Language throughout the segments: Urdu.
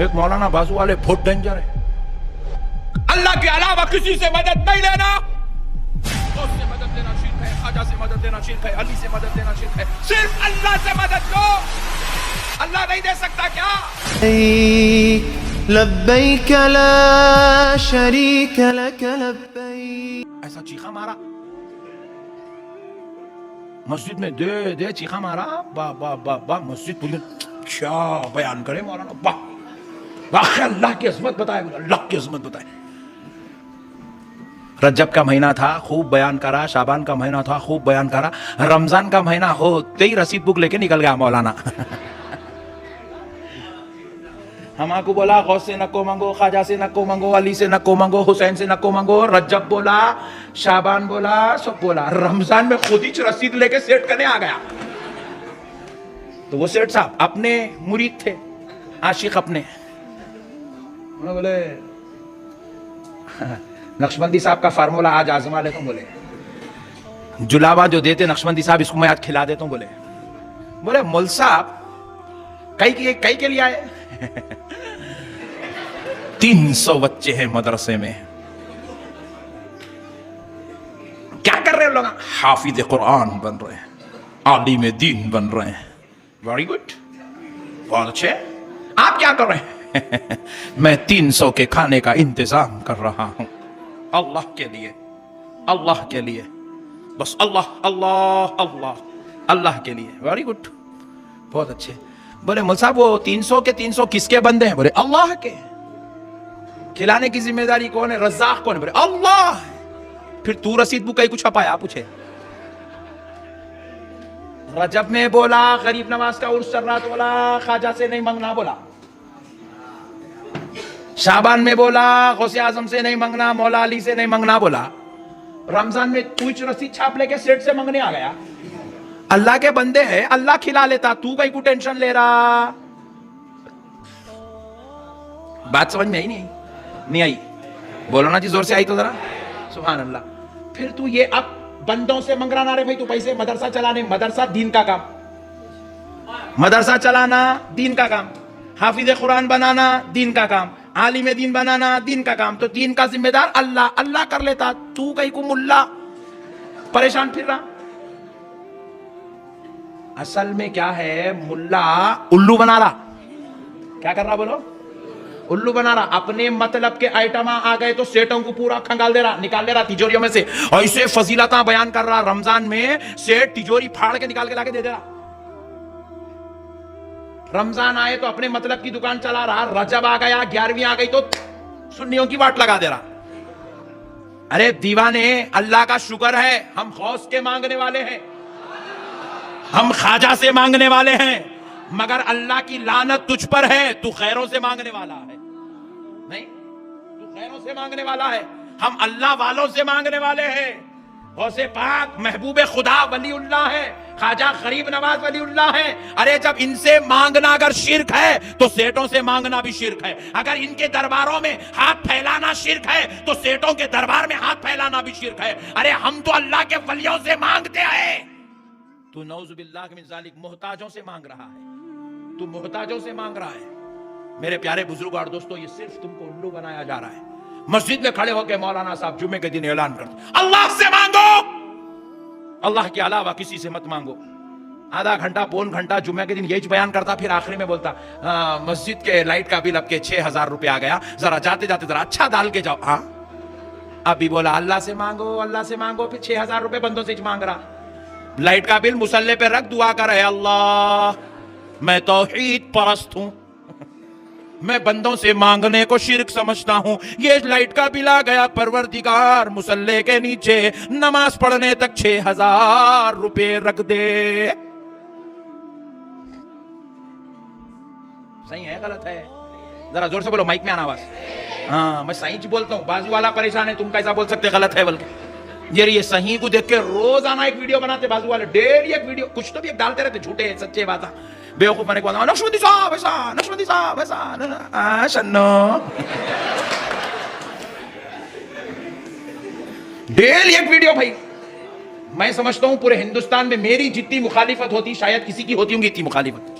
ایک مولانا بازو والے بہت ڈینجر ہے. اللہ کے علاوہ کسی سے مدد نہیں لینا. دوست سے مدد لینا شرک ہے, خواجہ سے مدد لینا شرک ہے, علی سے مدد لینا شرک ہے. صرف اللہ سے مدد لو. اللہ نہیں دے سکتا کیا؟ لبیک لا شریک لک لبیک. ایسا چیخا مارا مسجد میں, دے دے چیخا مارا. با با با با مسجد پوری کیا بیان کرے مولانا. با واقعی اللہ کی عظمت بتائے, اللہ کی عظمت بتائے. رجب کا مہینہ تھا, خوب بیان کرا. شعبان کا مہینہ تھا, خوب بیان کرا. رمضان کا مہینہ ہوتے ہی رسید بک لے کے نکل گیا مولانا. ہم کو بولا غوث سے نکو منگو, خواجہ سے نکو منگو, علی سے نکو منگو, حسین سے نکو منگو. رجب بولا, شعبان بولا, سب بولا. رمضان میں خود ہی رسید لے کے سیٹ کرنے آ گیا. تو وہ سیٹ صاحب اپنے مرید تھے, عاشق اپنے. انہوں نے بولے نقشبندی صاحب کا فارمولا آج آزما لیتا ہوں. بولے جلاوا جو دیتے نقشبندی صاحب, اس کو میں آج کھلا دیتا ہوں. بولے مول صاحب کئی کے لیے آئے. 300 بچے ہیں مدرسے میں. کیا کر رہے ہیں لوگ؟ حافظ قرآن بن رہے ہیں, عالم دین بن رہے ہیں. ویری گڈ, بہت اچھے. آپ کیا کر رہے ہیں؟ میں 300 کے کھانے کا انتظام کر رہا ہوں اللہ کے لیے, اللہ کے لیے, بس اللہ اللہ اللہ اللہ کے لیے. ویری گڈ, بہت اچھے. بولے مول صاحب وہ 300 کے 300 کس کے بندے ہیں؟ بولے اللہ کے. کھلانے کی ذمہ داری کون ہے؟ رزاق کون ہے؟ بولے اللہ. پھر تو رسید بک کئی کچھ چھپایا؟ پوچھے. رجب میں بولا غریب نواز کا عرس چل رہا تو بولا خواجہ سے نہیں مانگنا بولا. شعبان میں بولا غوث اعظم سے نہیں مانگنا, مولا علی سے نہیں مانگنا بولا. رمضان میں کچھ رسید چھاپ لے کے سیٹ سے مانگنے آ گیا. اللہ کے بندے ہیں, اللہ کھلا لیتا, تو کہیں کو ٹینشن لے رہا. بات سمجھ میں آئی نہیں آئی؟ بولو نا جی زور سے. آئی تو ذرا سبحان اللہ. پھر تو یہ اب بندوں سے منگ رہا نا رے بھائی, تو پیسے مدرسہ چلانے, مدرسہ دین کا کام, مدرسہ چلانا دین کا کام, حافظ قرآن بنانا دین کا کام, عالم دین بنانا دین کا کام. تو دین کا ذمہ دار اللہ, اللہ کر لیتا, تو کہیں کو ملا پریشان پھر رہا. اصل میں کیا ہے, ملا الو بنا رہا. کیا کر رہا بولو؟ الو بنا رہا. اپنے مطلب کے آئٹم آ گئے تو سیٹوں کو پورا کھنگال دے رہا, نکال دے رہا تیجوریوں میں سے. ایسے فضیلتاں بیان کر رہا. رمضان میں سیٹ تیجوری پھاڑ کے نکال کے لا کے دے دے رہا. رمضان آئے تو اپنے مطلب کی دکان چلا رہا. رجب آ گیا, 11ویں آ گئی تو سنیوں کی واٹ لگا دے رہا. ارے دیوانے, اللہ کا شکر ہے ہم غوث کے مانگنے والے ہیں, ہم خواجہ سے مانگنے والے ہیں, مگر اللہ کی لعنت تجھ پر ہے, تو خیروں سے مانگنے والا ہے. نہیں, تو خیروں سے مانگنے والا ہے, ہم اللہ والوں سے مانگنے والے ہیں. غوث پاک محبوب خدا ولی اللہ ہے, خواجہ غریب نواز ولی اللہ ہے. ارے جب ان سے مانگنا اگر شرک ہے تو سیٹوں سے مانگنا بھی شرک ہے. اگر ان کے درباروں میں ہاتھ پھیلانا شرک ہے تو سیٹوں کے دربار میں ہاتھ پھیلانا بھی شرک ہے. ارے ہم تو اللہ کے ولیوں سے مانگتے ہیں, تو نعوذ باللہ من ذالک محتاجوں سے مانگ رہا ہے, تو محتاجوں سے مانگ رہا ہے. میرے پیارے بزرگ اور دوستو, یہ صرف تم کو الو بنایا جا رہا ہے. مسجد میں کھڑے ہو کے مولانا صاحب جمعے کے دن اعلان کرتے اللہ سے مانگو, اللہ کے علاوہ کسی سے مت مانگو. آدھا گھنٹہ پون گھنٹہ جمعے کے دن یہی بیان کرتا, پھر آخری میں بولتا مسجد کے لائٹ کا بل اب کے 6000 روپے آ گیا, ذرا جاتے جاتے ذرا اچھا ڈال کے جاؤ. ہاں ابھی بولا اللہ سے مانگو, اللہ سے مانگو, پھر 6000 روپے بندوں سے مانگ رہا. لائٹ کا بل مصلے پہ رکھ, دعا کر, اے اللہ میں توحید پرست ہوں, میں بندوں سے مانگنے کو شرک سمجھتا ہوں. یہ لائٹ کا بل آ گیا, پروردگار مصلے کے نیچے نماز پڑھنے تک 6000 روپے رکھ دے. صحیح ہے غلط ہے؟ ذرا زور سے بولو, مائک میں آنا آواز. ہاں میں صحیح بولتا ہوں, بازو والا پریشان ہے, تم کیسا بول سکتے غلط ہے بلکہ. یہ صحیح کو دیکھ کے روزانہ ایک ویڈیو بناتے بازو والے, ڈیلی ایک ویڈیو, کچھ تو بھی ایک ڈالتے رہتے, جھوٹے سچے بات. بیوقوف بنے کے بعد نقشبندی صاحب ایسا, نقشبندی صاحب ایسا, شنو ڈیلی ایک ویڈیو. بھائی میں سمجھتا ہوں پورے ہندوستان میں میری جتنی مخالفت ہوتی شاید کسی کی ہوتی ہوں گی اتنی مخالفت,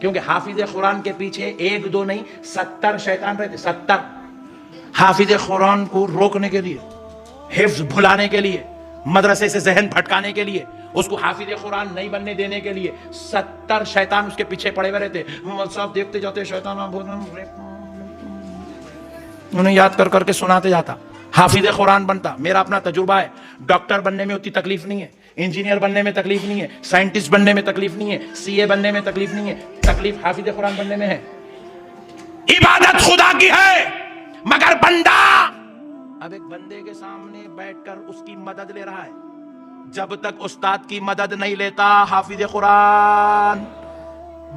کیونکہ حافظ قرآن کے پیچھے 1 2 نہیں 70 شیطان رہتے. 70 حافظ قرآن کو روکنے کے لیے, حفظ بھلانے کے لیے, مدرسے سے ذہن بھٹکانے کے لیے, اس کو حافظ قرآن نہیں بننے دینے کے لیے 70 شیطان اس کے پیچھے پڑے ہوئے رہتے. صاحب دیکھتے جاتے شیطان انہیں یاد کر کر کے سناتے جاتا, حافظ قرآن بنتا. میرا اپنا تجربہ ہے, ڈاکٹر بننے میں اتنی تکلیف نہیں ہے, انجینئر بننے میں تکلیف نہیں ہے, سائنٹسٹ بننے میں تکلیف نہیں ہے, سی اے بننے میں تکلیف نہیں ہے, تکلیف حافظ قرآن بننے میں ہے. عبادت خدا کی ہے مگر بندہ اب ایک بندے کے سامنے بیٹھ کر اس کی مدد لے رہا ہے. جب تک استاد کی مدد نہیں لیتا حافظ قرآن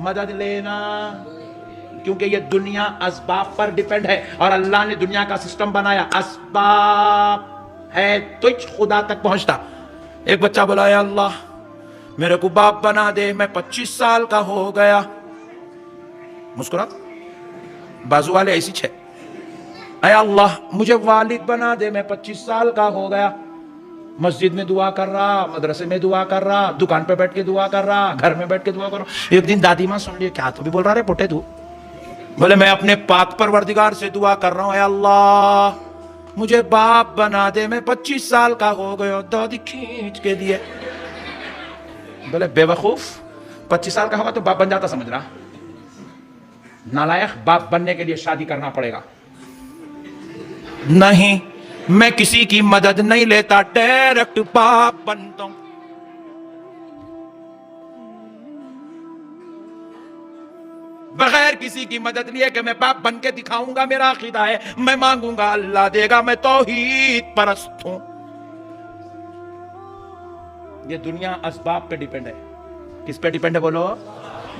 مدد لینا, کیونکہ یہ دنیا اسباب پر ڈیپینڈ ہے اور اللہ نے دنیا کا سسٹم بنایا اسباب ہے تجھ خدا تک پہنچتا. ایک بچہ بولا اے اللہ میرے کو باپ بنا دے, میں 25 سال کا ہو گیا. مسکرات بازو والے ایسی چھے, اے اللہ مجھے والد بنا دے, میں 25 سال کا ہو گیا. مسجد میں دعا کر رہا, مدرسے میں دعا کر رہا, دکان پہ بیٹھ کے دعا کر رہا, گھر میں بیٹھ کے دعا کر رہا. ایک دن دادی ماں سن لیے, کیا تو بھی بول رہا رہے پوٹے تو؟ بولے میں اپنے پاک پروردگار سے دعا کر رہا ہوں, اے اللہ مجھے باپ بنا دے, میں 25 سال کا ہو گیا. دادی کھینچ کے دیے. بولے بے وقوف 25 سال کا ہوگا تو باپ بن جاتا سمجھ رہا, نالائق. باپ بننے کے لیے شادی کرنا پڑے گا. نہیں, میں کسی کی مدد نہیں لیتا, ڈائریکٹ باپ بنتا ہوں. بغیر کسی کی مدد لیے کہ میں باپ بن کے دکھاؤں گا. میرا عقیدہ ہے میں مانگوں گا اللہ دے گا, میں توحید پرست ہوں. یہ دنیا اسباب پہ ڈیپینڈ ہے. کس پہ ڈیپینڈ ہے بولو؟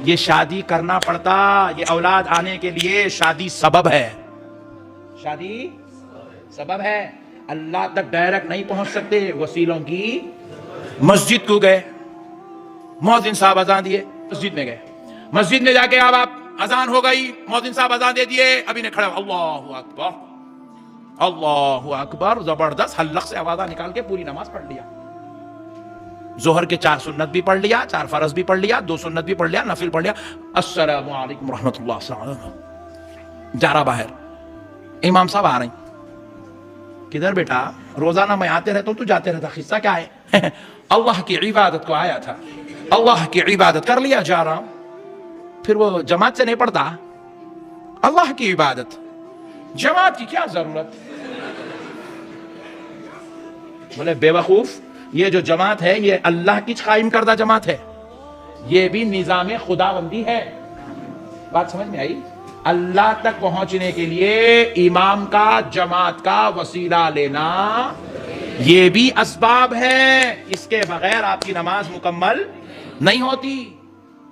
یہ شادی کرنا پڑتا, یہ اولاد آنے کے لیے شادی سبب ہے. شادی سبب ہے, اللہ تک ڈائریکٹ نہیں پہنچ سکتے, وسیلوں کی. مسجد کو گئے, مؤذن صاحب اذان دیے, مسجد میں گئے, مسجد میں جا کے اب آپ اذان ہو گئی, مؤذن صاحب اذان دے دیے, ابھی نے کھڑا اللہ اکبر اللہ اکبر, زبردست حلق سے آوازہ نکال کے پوری نماز پڑھ لیا. ظہر کے 4 سنت بھی پڑھ لیا, 4 فرض بھی پڑھ لیا, 2 سنت بھی پڑھ لیا, نفل پڑھ لیا. السلام علیکم رحمت اللہ. جا رہا باہر, امام صاحب آ رہے ہیں. کدھر بیٹا؟ روزانہ میں آتے رہتا ہوں, تو جاتے رہتا, قصہ کیا ہے؟ اللہ کی عبادت کو آیا تھا, اللہ کی عبادت کر لیا, جا رہا ہوں. پھر وہ جماعت سے نہیں پڑھتا, اللہ کی عبادت, جماعت کی کیا ضرورت؟ بولے بے وقوف, یہ جو جماعت ہے یہ اللہ کی قائم کردہ جماعت ہے, یہ بھی نظام خداوندی ہے. بات سمجھ میں آئی؟ اللہ تک پہنچنے کے لیے امام کا, جماعت کا وسیلہ لینا یہ بھی اسباب ہے. اس کے بغیر آپ کی نماز مکمل نہیں ہوتی.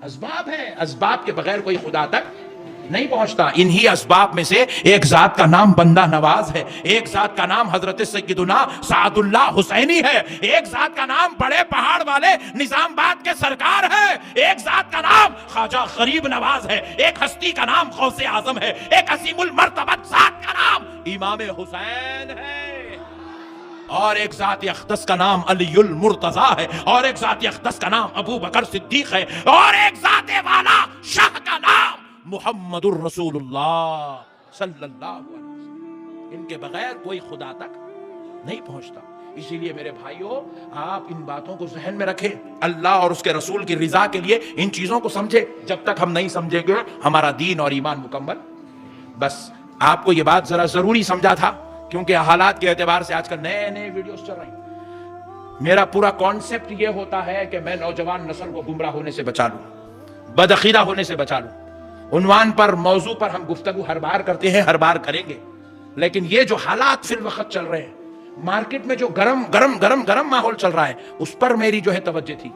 اسباب ہے, اسباب کے بغیر کوئی خدا تک نہیں پہنچتا. انہی اسباب میں سے ایک ذات کا نام بندہ نواز ہے, ایک ذات کا نام حضرت سیدنا سعد اللہ حسینی ہے, ایک ذات کا نام بڑے پہاڑ والے نظام آباد کے سرکار ہے, ایک ذات کا نام خواجہ غریب نواز ہے, ایک ہستی کا نام غوث اعظم ہے, ایک عظیم المرتبت ذات کا نام امام حسین ہے, اور ایک ذات اقدس کا نام علی المرتضی ہے, اور ایک ذات اقدس کا نام ابو بکر صدیق ہے, اور ایک ذات والا شاہ کا نام محمد الرسول اللہ صلی اللہ علیہ وسلم. ان کے بغیر کوئی خدا تک نہیں پہنچتا. اسی لیے میرے بھائیوں, آپ ان باتوں کو ذہن میں رکھیں, اللہ اور اس کے رسول کی رضا کے لیے ان چیزوں کو سمجھیں. جب تک ہم نہیں سمجھیں گے ہمارا دین اور ایمان مکمل. بس آپ کو یہ بات ذرا ضروری سمجھا تھا, کیونکہ حالات کے اعتبار سے آج کل نئے ویڈیوز چل رہے ہیں. میرا پورا کانسیپٹ یہ ہوتا ہے کہ میں نوجوان نسل کو گمراہ ہونے سے بچا لوں, بدعقیدہ ہونے سے بچا لوں. عنوان پر, موضوع پر ہم گفتگو ہر بار کرتے ہیں, ہر بار کریں گے, لیکن یہ جو حالات فی الوقت چل رہے ہیں, مارکیٹ میں جو گرم ماحول چل رہا ہے, اس پر میری جو ہے توجہ تھی.